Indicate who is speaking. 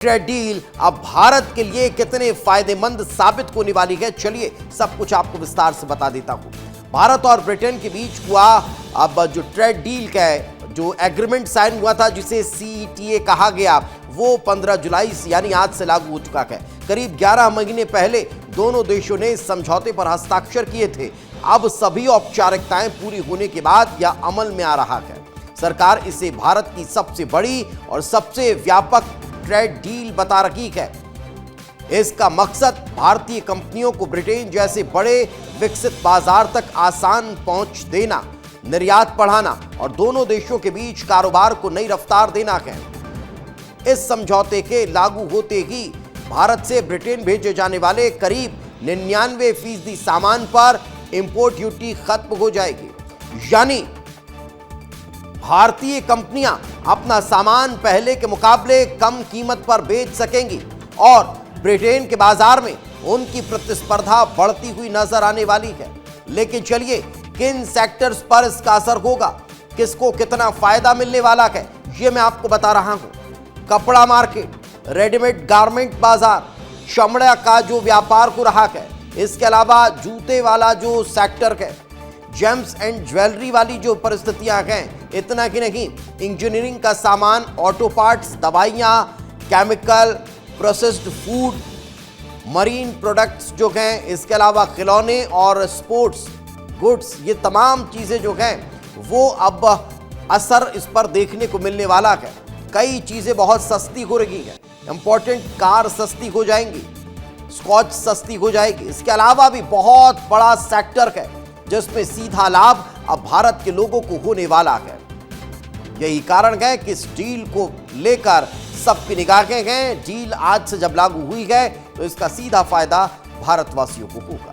Speaker 1: Trade deal अब भारत के लिए कितने फायदेमंद साबित होने वाली है, चलिए सब कुछ आपको विस्तार से बता देता हूं। भारत और ब्रिटेन के बीच हुआ अब जो ट्रेड डील का जो एग्रीमेंट साइन हुआ था, जिसे सीईटीए कहा गया, वो 15 जुलाई यानी आज से लागू हो चुका है। करीब 11 महीने पहले दोनों देशों ने इस समझौते पर हस्ताक्षर किए थे। अब सभी औपचारिकताएं पूरी होने के बाद यह अमल में आ रहा है। सरकार इसे भारत की सबसे बड़ी और सबसे व्यापक ट्रेड डील बता रही है। इसका मकसद भारतीय कंपनियों को ब्रिटेन जैसे बड़े विकसित बाजार तक आसान पहुंच देना, निर्यात बढ़ाना और दोनों देशों के बीच कारोबार को नई रफ्तार देना है। इस समझौते के लागू होते ही भारत से ब्रिटेन भेजे जाने वाले करीब 99% सामान पर इंपोर्ट ड्यूटी खत्म हो जाएगी, यानी भारतीय कंपनियां अपना सामान पहले के मुकाबले कम कीमत पर बेच सकेंगी और ब्रिटेन के बाजार में उनकी प्रतिस्पर्धा बढ़ती हुई नजर आने वाली है। लेकिन चलिए, किन सेक्टर्स पर इसका असर होगा, किसको कितना फायदा मिलने वाला है, ये मैं आपको बता रहा हूं। कपड़ा मार्केट, रेडीमेड गारमेंट बाजार, चमड़ा का जो व्यापार हो रहा है, इसके अलावा जूते वाला जो सेक्टर है, जेम्स एंड ज्वेलरी वाली जो परिस्थितियां हैं, इतना कि नहीं, इंजीनियरिंग का सामान, ऑटो पार्ट्स, दवाइयां, chemical, processed food, marine products जो हैं, इसके अलावा खिलौने और स्पोर्ट्स गुड्स, ये तमाम चीज़ें जो हैं वो अब असर इस पर देखने को मिलने वाला है। कई चीज़ें बहुत सस्ती हो रही हैं, इंपॉर्टेंट कार सस्ती हो जाएंगी, स्कॉच सस्ती हो जाएगी। इसके अलावा भी बहुत बड़ा सेक्टर है जिसमें सीधा लाभ अब भारत के लोगों को होने वाला है। यही कारण है कि इस डील को लेकर सबकी निगाहें हैं। डील आज से जब लागू हुई है तो इसका सीधा फायदा भारतवासियों को होगा।